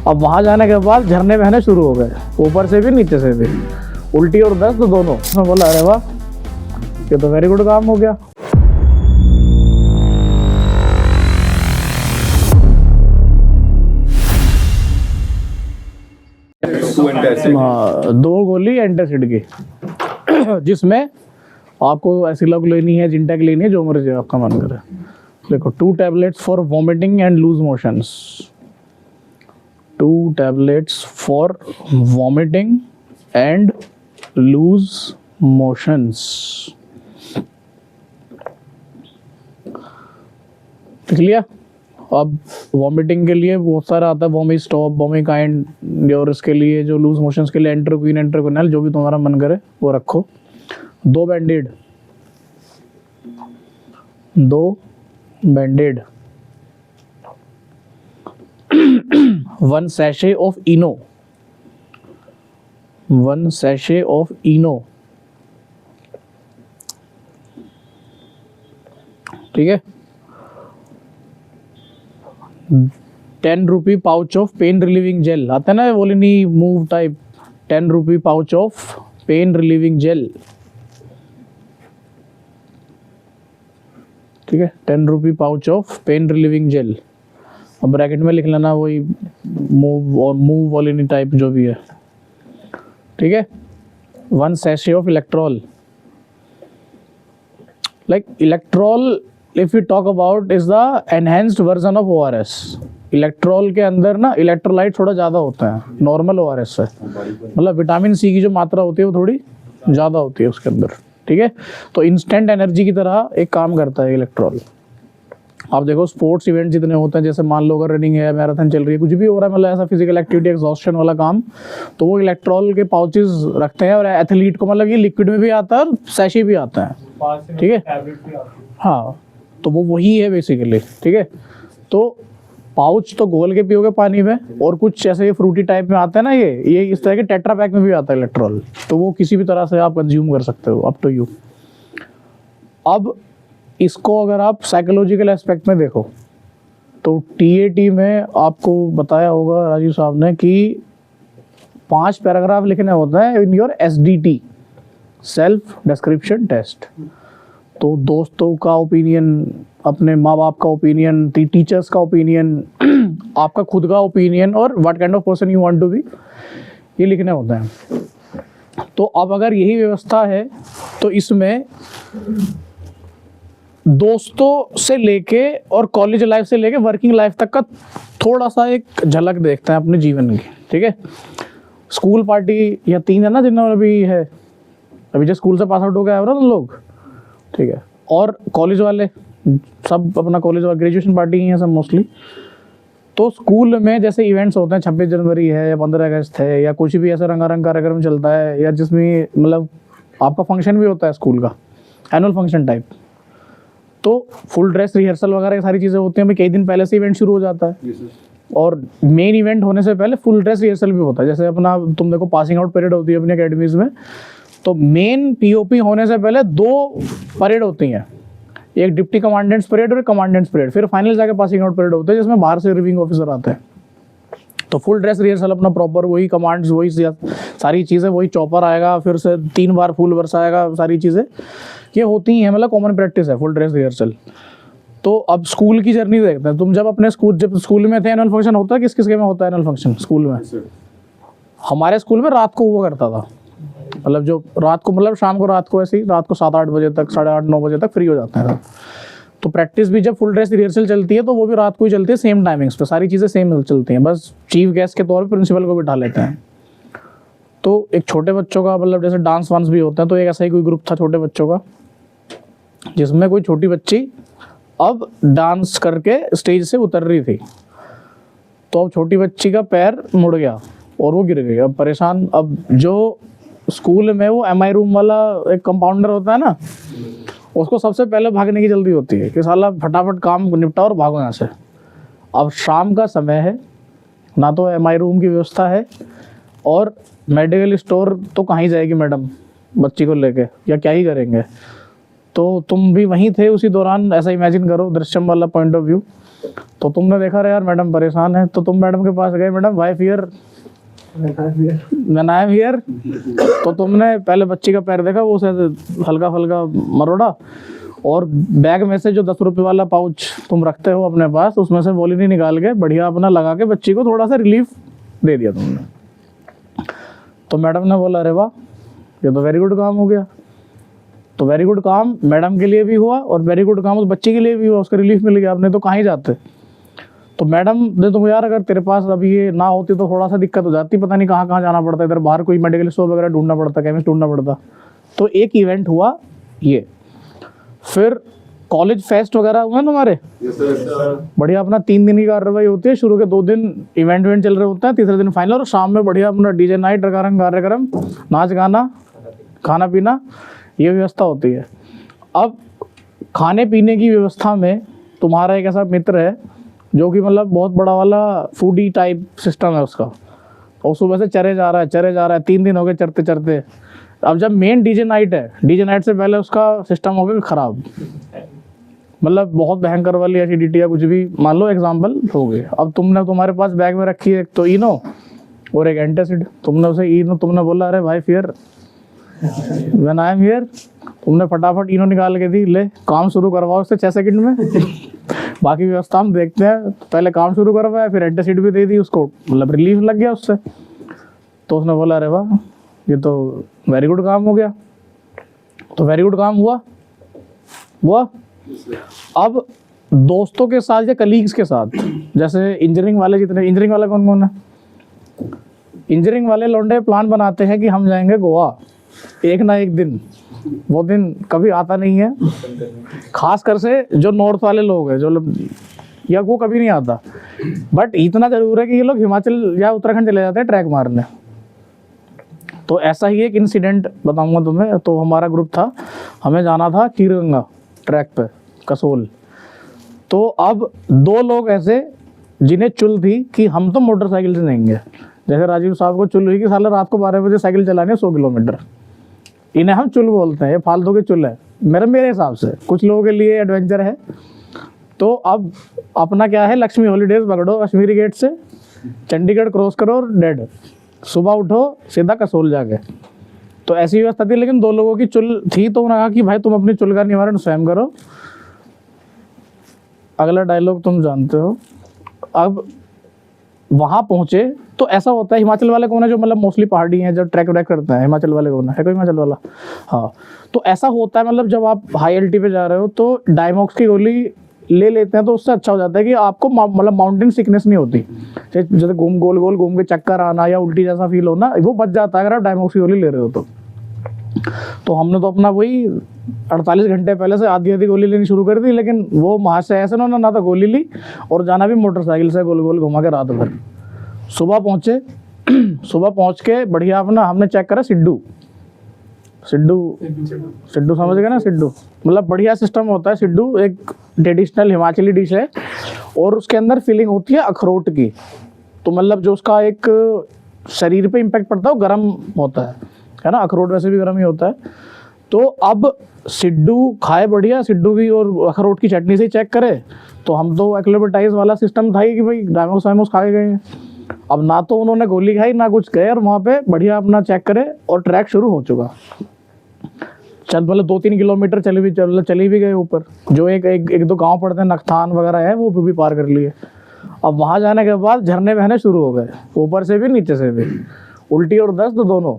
अब वहाँ जाने के बाद झरने बहने शुरू हो गए, ऊपर से भी नीचे से भी, उल्टी और दर्द दोनों। मैं बोला अरे वाह, ये तो वेरी गुड काम हो गया। हाँ, 2 गोली एंटासिड की जिसमें आपको एसिलॉक लेनी है, जिंटेक लेनी है, जो मर्जी आपका मन करे। देखो 2 tablets for vomiting and loose motions, 2 tablets for vomiting and loose motions. देख लिया। अब वॉमिटिंग के लिए बहुत सारा आता है, वॉमी स्टॉप, वॉमी काइंड, और इसके लिए जो लूज मोशंस के लिए एंट्रोक्विन, एंट्रोक्विनल, जो भी तुम्हारा मन करे वो रखो। 2 bandaid, 2 bandaid, 1 sachet of Eno, 1 sachet of Eno, ठीक है। 10 rupee pouch of pain relieving gel, आता है ना Volini Moov type, 10 rupee pouch of pain relieving gel, ठीक है। 10 rupee pouch of pain relieving gel. अब ब्रैकेट में लिख लेना वही मूव और मूव वोलिनी टाइप जो भी है, ठीक है। 1 sachet of Electral, like Electral if we talk about is the enhanced version of ORS। Electral के अंदर ना इलेक्ट्रोलाइट थोड़ा ज़्यादा होता है नॉर्मल ORS से, मतलब विटामिन सी की जो मात्रा होती है वो थोड़ी ज़्यादा होती है उसके अंदर, ठीक है। तो इंस्टेंट एनर्जी की तरह एक काम करता है इलेक्ट्रॉल। आप देखो स्पोर्ट्स इवेंट जितने होते हैं, जैसे मान लो अगर रनिंग है, मैराथन चल रही है, कुछ भी हो रहा है, मतलब ऐसा फिजिकल एक्टिविटी एग्जॉस्शन वाला काम, तो वो इलेक्ट्रॉल के पाउचेस रखते हैं। और एथलीट को मतलब ये लिक्विड में भी आता है और सैशे भी आता है, ठीक है। हाँ, तो वो वही है बेसिकली, ठीक है। तो पाउच तो घोल के पियोगे पानी में, और कुछ ऐसे ये फ्रूटी टाइप में आता है ना, ये इस तरह के टेट्रा पैक में भी आता है इलेक्ट्रॉल, तो वो किसी भी तरह से आप कंज्यूम कर सकते हो, अप टू यू। अब इसको अगर आप साइकोलॉजिकल एस्पेक्ट में देखो तो TAT में आपको बताया होगा राजीव साहब ने कि 5 पैराग्राफ लिखने होता है in your SDT, self description test. तो दोस्तों का ओपिनियन, अपने माँ बाप का ओपिनियन, टीचर्स का ओपिनियन, आपका खुद का ओपिनियन, और what kind of person you want to be, ये लिखने होते हैं। तो अब अगर यही व्यवस्था है तो इसमें दोस्तों से लेके और कॉलेज लाइफ से लेके वर्किंग लाइफ तक का थोड़ा सा एक झलक देखते हैं अपने जीवन की, ठीक है। स्कूल पार्टी या 3 है ना जिन्होंने अभी है, अभी जो स्कूल से पास आउट हो गया है ना लोग, ठीक है। और कॉलेज वाले सब अपना कॉलेज और ग्रेजुएशन पार्टी ही है सब मोस्टली। तो स्कूल में जैसे इवेंट्स होते हैं, 26 जनवरी है या 15 अगस्त है या कुछ भी ऐसा रंगारंग कार्यक्रम चलता है, या जिसमें मतलब आपका फंक्शन भी होता है स्कूल का, एनुअल फंक्शन टाइप, तो फुल ड्रेस रिहर्सल वगैरह सारी चीज़ें होती हैं। भाई कई दिन पहले से इवेंट शुरू हो जाता है, और मेन इवेंट होने से पहले फुल ड्रेस रिहर्सल भी होता है। जैसे अपना तुम देखो पासिंग आउट परेड होती है अपनी अकेडमीज में, तो मेन POP होने से पहले 2 परेड होती हैं, एक डिप्टी कमांडेंट्स परेड और कमांडेंट्स परेड, फिर फाइनल जाके पासिंग आउट परेड होता है जिसमें बाहर से रिविंग ऑफिसर आते हैं। तो फुल ड्रेस रिहर्सल अपना प्रॉपर, वही कमांड्स, वही सारी चीज़ें, वही चॉपर आएगा, फिर से 3 बार फुल बरसाएगा, सारी चीज़ें ये होती हैं, मतलब कॉमन प्रैक्टिस है फुल ड्रेस रिहर्सल। तो अब स्कूल की जर्नी देखते हैं। तुम जब स्कूल में थे, एनुअल फंक्शन होता है, किस किस के में होता है एनुअल फंक्शन स्कूल में? हमारे स्कूल में रात को हुआ करता था, मतलब जो रात को, मतलब शाम को, रात को ऐसे ही, रात को 7-8 बजे तक, 8:30-9 बजे तक फ्री हो जाते हैं। तो प्रैक्टिस भी जब फुल ड्रेस रिहर्सल चलती है तो वो भी रात को ही चलती है, सेम टाइमिंग्स पे, सारी चीज़ें सेम चलती हैं, बस चीफ गेस्ट के तौर पे प्रिंसिपल को बिठा लेते हैं। तो एक छोटे बच्चों का, मतलब जैसे डांस वांस भी होता है, तो एक ऐसा ही कोई ग्रुप था छोटे बच्चों का, जिसमें कोई छोटी बच्ची अब डांस करके स्टेज से उतर रही थी। तो अब छोटी बच्ची का पैर मुड़ गया और वो गिर गई। अब परेशान, अब जो स्कूल में वो MI रूम वाला एक कंपाउंडर होता है ना, उसको सबसे पहले भागने की जल्दी होती है कि साला फटाफट काम निपटाओ और भागो यहाँ से। अब शाम का समय है, ना तो MI रूम की व्यवस्था है, और मेडिकल स्टोर तो कहाँ ही जाएगी मैडम बच्ची को लेके, या क्या ही करेंगे। तो तुम भी वहीं थे उसी दौरान, ऐसा इमेजिन करो, दृश्यम वाला पॉइंट ऑफ व्यू। तो तुमने देखा रहे यार मैडम परेशान है, तो तुम मैडम के पास गए, madam wife here, when I am here. तो तुमने पहले बच्ची का पैर देखा, वो उसे हल्का फुल्का मरोड़ा, और बैग में से जो 10 रुपये वाला पाउच तुम रखते हो अपने पास, उसमें से वॉलिनी निकाल के बढ़िया अपना लगा के बच्ची को थोड़ा सा रिलीफ दे दिया तुमने। तो मैडम ने बोला अरे वाह, ये तो वेरी गुड काम हो गया। तो वेरी गुड काम मैडम के लिए भी हुआ और वेरी गुड काम उस बच्चे के लिए भी हुआ, उसका रिलीफ मिल गया। आपने तो कहाँ ही जाते। तो मैडम ने तुम यार अगर तेरे पास अभी ये ना होती तो थोड़ा सा दिक्कत हो जाती, पता नहीं कहाँ कहाँ जाना पड़ता, इधर बाहर कोई मेडिकल स्टोर वगैरह ढूंढना पड़ता, केमिस्ट ढूंढना पड़ता। तो एक इवेंट हुआ ये। फिर कॉलेज फेस्ट वगैरह हुए तुम्हारे? बढ़िया अपना 3 दिन की कार्रवाई होती है। शुरू के 2 दिन इवेंट चल रहे होते हैं, तीसरे दिन फाइनल, और शाम में बढ़िया अपना डीजे नाइट, रंगारंग कार्यक्रम, नाच गाना, खाना पीना, ये व्यवस्था होती है। अब खाने पीने की व्यवस्था में तुम्हारा एक ऐसा मित्र है जो कि मतलब बहुत बड़ा वाला फूडी टाइप सिस्टम है उसका, और सुबह से चरे जा रहा है 3 दिन हो गए चरते चरते। अब जब मेन डीजे नाइट है, डीजे नाइट से पहले उसका सिस्टम हो गया ख़राब, मतलब बहुत भयंकर वाली एसिडिटी या कुछ भी मान लो एग्जाम्पल हो गए। अब तुमने तुम्हारे पास बैग में रखी है एक तो इनो और एक एंटासिड, तुमने उसे इनो, तुमने बोला अरे भाई fear when I am here, तुमने फटाफट इनो निकाल के दी, ले काम शुरू करवाओ उससे 6 सेकंड में। बाकी व्यवस्था हम देखते हैं, पहले काम शुरू करवाया, फिर एंटासिड भी दे दी उसको, मतलब रिलीफ लग गया उससे। तो उसने बोला अरे वाह, ये तो वेरी गुड काम हो गया। तो वेरी गुड काम हुआ। अब दोस्तों के साथ या कलीग्स के साथ, जैसे इंजीनियरिंग वाले, जितने इंजीनियरिंग वाले कौन कौन है, इंजीनियरिंग वाले लौंडे प्लान बनाते हैं कि हम जाएंगे गोवा एक ना एक दिन। वो दिन कभी आता नहीं है, खास कर से जो नॉर्थ वाले लोग हैं, जो या वो कभी नहीं आता। बट इतना जरूर है कि ये लोग हिमाचल या उत्तराखंड चले जाते हैं ट्रैक मारने। तो ऐसा ही एक इंसिडेंट बताऊंगा तुम्हें। तो हमारा ग्रुप था, हमें जाना था खीरगंगा ट्रैक पे, कसोल। तो अब 2 लोग ऐसे जिन्हें चुल थी कि हम तो मोटरसाइकिल से जाएंगे, जैसे राजीव साहब को चुल हुई कि साला रात को 12 बजे साइकिल चलाने 100 किलोमीटर, इन्हें हम चुल बोलते हैं, ये फालतू के चुल है मेरे हिसाब से। कुछ लोगों के लिए एडवेंचर है। तो अब अपना क्या है, लक्ष्मी हॉलीडेज पकड़ो, कश्मीरी गेट से चंडीगढ़ क्रॉस करो और डेड, सुबह उठो सीधा कसोल जाके। तो ऐसी व्यवस्था थी, लेकिन 2 लोगों की चुल थी, तो उन्होंने कहा कि भाई तुम अपनी चुल का निवारण स्वयं करो। अगला डायलॉग तुम जानते हो। अब वहाँ पहुँचे तो ऐसा होता है, हिमाचल वाले कौन है जो मतलब मोस्टली पहाड़ी हैं, जब ट्रैक व्रैक करते हैं, हिमाचल वाले कौन है कोई हिमाचल वाला? हाँ। तो ऐसा होता है, मतलब जब आप हाई एल्टी पे जा रहे हो तो डायमॉक्स की गोली ले लेते हैं, तो उससे अच्छा हो जाता है कि आपको मतलब माउंटेन सिकनेस नहीं होती। जैसे गोल घूम के चक्कर आना या उल्टी जैसा फील होना, वो बच जाता है अगर आप डायमॉक्स की गोली ले रहे हो तो हमने तो अपना वही 48 घंटे पहले से आधी गोली लेनी शुरू कर दी। लेकिन वो वहाँ से ऐसे ना तो गोली ली, और जाना भी मोटरसाइकिल से गोल घुमा के रात भर। सुबह पहुँचे, सुबह पहुँच के बढ़िया अपना हमने चेक करा सिड्डू समझ गए ना? सिड्डू मतलब बढ़िया सिस्टम होता है। सिड्डू एक ट्रेडिशनल हिमाचली डिश है, और उसके अंदर फीलिंग होती है अखरोट की। तो मतलब जो उसका एक शरीर पे इम्पैक्ट पड़ता है वो गर्म होता है ना? अखरोट वैसे भी गर्म ही होता है। तो अब सिड्डू खाए बढ़िया, सिड्डू की और अखरोट की चटनी से ही चेक करे। तो हम तो एक्लेमेटाइज वाला सिस्टम था ही कि भाई डायमोस वायमोस खा के गए हैं। अब ना तो उन्होंने गोली खाई ना कुछ गए, और वहाँ पे बढ़िया अपना चेक करे और ट्रैक शुरू हो चुका। चल मतलब 2-3 किलोमीटर चले भी गए ऊपर, जो एक 2 गांव पड़ते हैं, नखथान वगैरह है, वो भी पार कर लिए। अब वहाँ जाने के बाद झरने बहने शुरू हो गए, ऊपर से भी नीचे से भी, उल्टी और दस्त दोनों।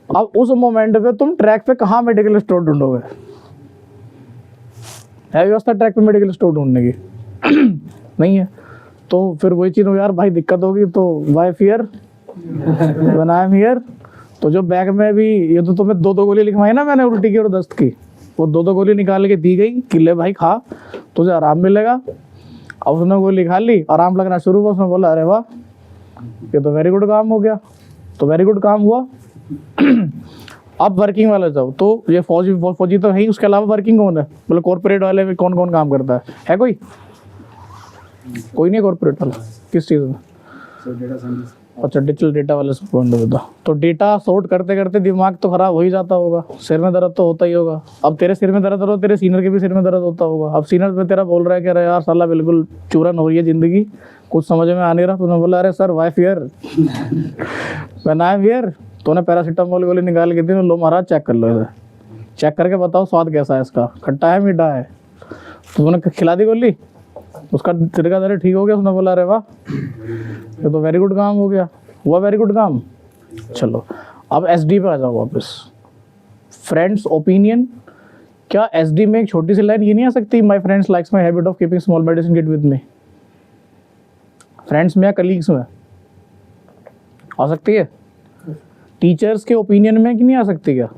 अब उस मोमेंट पे तुम ट्रैक पे कहाँ मेडिकल स्टोर ढूंढोगे? है व्यवस्था ट्रैक पे मेडिकल स्टोर ढूंढने की? नहीं है। तो फिर वही चीज़ हो यार भाई, दिक्कत होगी। तो why fear when I am here. तो जो बैग में भी ये तो तुम्हें 2 गोली लिखवाई ना मैंने उल्टी की और दस्त की, वो 2 गोली निकाल के दी गई कि ले भाई खा, तुझे आराम मिलेगा। अब उसने गोली खा ली, आराम लगना शुरू हुआ। उसने बोला अरे वाह, ये तो वेरी गुड काम हो गया। तो वेरी गुड काम हुआ। अब वर्किंग वाले जाओ, तो ये फौजी तो है ही, उसके अलावा वर्किंग कौन है? मतलब कॉर्पोरेट वाले में कौन कौन काम करता है कोई नहीं? कॉर्पोरेट वाला किस चीज़ में? अच्छा डिजिटल डेटा वाले से पॉइंट बता। तो डेटा सॉर्ट करते करते दिमाग तो खराब हो ही जाता होगा, सिर में दर्द तो होता ही होगा। अब तेरे सिर में दर्द हो, तेरे सीनियर के भी सिर में दर्द होता होगा। अब सीनियर पे तेरा बोल रहा है कि अरे यार साला बिल्कुल चूरन हो रही है जिंदगी, कुछ समझ में आ नहीं रहा। तूने बोला अरे sir wife here when I am here. तूने पैरासीटामोल गोली निकाल के दी, लो महाराज चेक कर लो इसे, चेक करके बताओ स्वाद कैसा है इसका, खट्टा है मीठा है। तूने खिला दी गोली, उसका सिर का दर्द ठीक हो गया। उसने बोला अरे वाह ये तो वेरी गुड काम हो गया, हुआ वेरी गुड काम। चलो अब एसडी पे आ जाओ वापस। फ्रेंड्स ओपिनियन, क्या एसडी में एक छोटी सी लाइन ये नहीं आ सकती, my friends likes my habit of keeping small medicine kit with me? Friends में या कलीग्स में आ सकती है? टीचर्स के ओपिनियन में कि नहीं आ सकती क्या,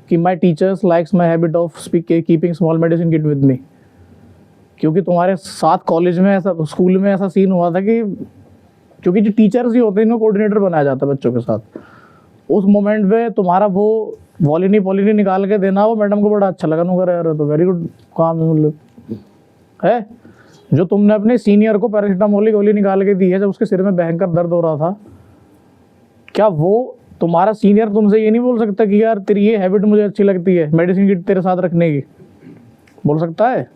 कि my teachers likes my habit of keeping small medicine kit with me? क्योंकि तुम्हारे साथ कॉलेज में ऐसा, स्कूल में ऐसा सीन हुआ था कि क्योंकि जो टीचर्स ही होते हैं इनको कोऑर्डिनेटर बनाया जाता है बच्चों के साथ, उस मोमेंट पे तुम्हारा वो वॉलिनी निकाल के देना वो मैडम को बड़ा अच्छा लगा। नु करे यार तो वेरी गुड काम है, मतलब है। जो तुमने अपने सीनियर को पैरासीटामोल की गोली निकाल के दी है जब उसके सिर में भयंकर दर्द हो रहा था, क्या वो तुम्हारा सीनियर तुमसे ये नहीं बोल सकता कि यार तेरी ये हैबिट मुझे अच्छी लगती है मेडिसिन किट तेरे साथ रखने की? बोल सकता है।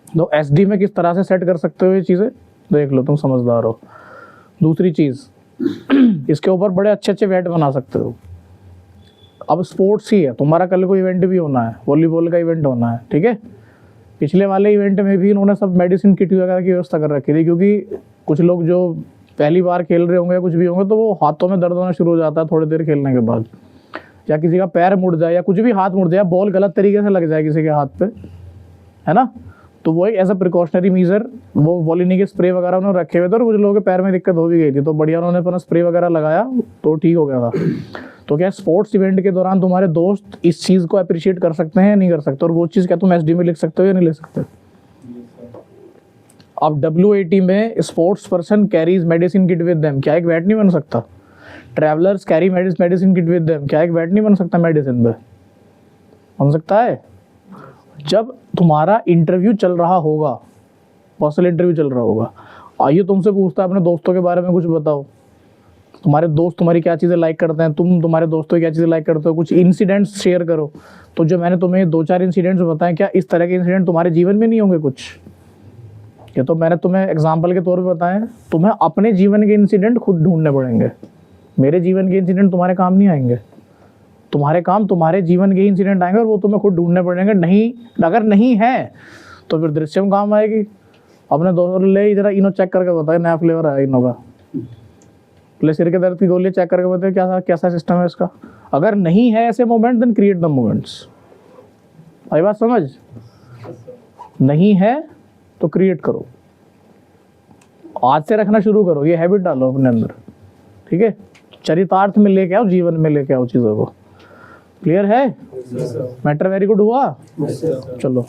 तो एसडी में किस तरह से सेट कर सकते हो ये चीज़ें देख लो, तुम समझदार हो। दूसरी चीज़ इसके ऊपर बड़े अच्छे अच्छे वेट बना सकते हो। अब स्पोर्ट्स ही है तुम्हारा, कल को इवेंट भी होना है, वॉलीबॉल का इवेंट होना है, ठीक है। पिछले वाले इवेंट में भी इन्होंने सब मेडिसिन किट वगैरह की व्यवस्था कर रखी थी, क्योंकि कुछ लोग जो पहली बार खेल रहे होंगे या कुछ भी होंगे तो वो हाथों में दर्द होना शुरू हो जाता है थोड़ी देर खेलने के बाद, या किसी का पैर मुड़ जाए या कुछ भी हाथ मुड़ जाए, बॉल गलत तरीके से लग जाए किसी के हाथ पे, है ना। तो वो एक ऐसा प्रिकॉशनरी मीजर, वो वॉलिनी के स्प्रे वगैरह उन्होंने रखे हुए थे, और कुछ लोगों के पैर में दिक्कत हो भी गई थी तो बढ़िया उन्होंने अपना स्प्रे वगैरह लगाया तो ठीक हो गया था। तो क्या स्पोर्ट्स इवेंट के दौरान तुम्हारे दोस्त इस चीज़ को अप्रिशिएट कर सकते हैं या नहीं कर सकते, और वो चीज़ क्या तुम एसडी में लिख सकते हो या नहीं लिख सकते? अब WAT में sports person carries medicine kit with them, क्या एक वेट नहीं बन सकता? Travellers carry medicine kit with them, क्या एक वेट नहीं बन सकता मेडिसिन पे? बन सकता है। जब तुम्हारा इंटरव्यू चल रहा होगा, पर्सनल इंटरव्यू चल रहा होगा, आइए तुमसे पूछता है अपने दोस्तों के बारे में कुछ बताओ, तुम्हारे दोस्त तुम्हारी क्या चीज़ें लाइक करते हैं, तुम तुम्हारे दोस्तों की क्या चीज़ें लाइक करते हो, कुछ इंसिडेंट्स शेयर करो। तो जो मैंने तुम्हें 2-4 इंसिडेंट्स बताए, क्या इस तरह के इंसिडेंट तुम्हारे जीवन में नहीं होंगे कुछ? ये तो मैंने तुम्हें एग्जाम्पल के तौर पर बताए, तुम्हें अपने जीवन के इंसिडेंट खुद ढूंढने पड़ेंगे। मेरे जीवन के इंसिडेंट तुम्हारे काम नहीं आएंगे, तुम्हारे काम तुम्हारे जीवन के इंसिडेंट आएंगे और वो तुम्हें खुद ढूंढने पड़ेंगे। नहीं, अगर नहीं है तो फिर दृश्यम काम आएगी। अपने दोस्तों ले इधर इनो चेक करके बताए, नया फ्लेवर है इनो का, पहले सिर के दर्द की गोली चेक करके बताए क्या कैसा सिस्टम है इसका। अगर नहीं है ऐसे moment then create the moments. आई बात समझ? नहीं है तो क्रिएट करो, आज से रखना शुरू करो, ये हैबिट डालो अपने अंदर, ठीक है। चरितार्थ में लेके आओ, जीवन में लेके आओ चीज़ों को। क्लियर है? मैटर वेरी गुड हुआ? चलो।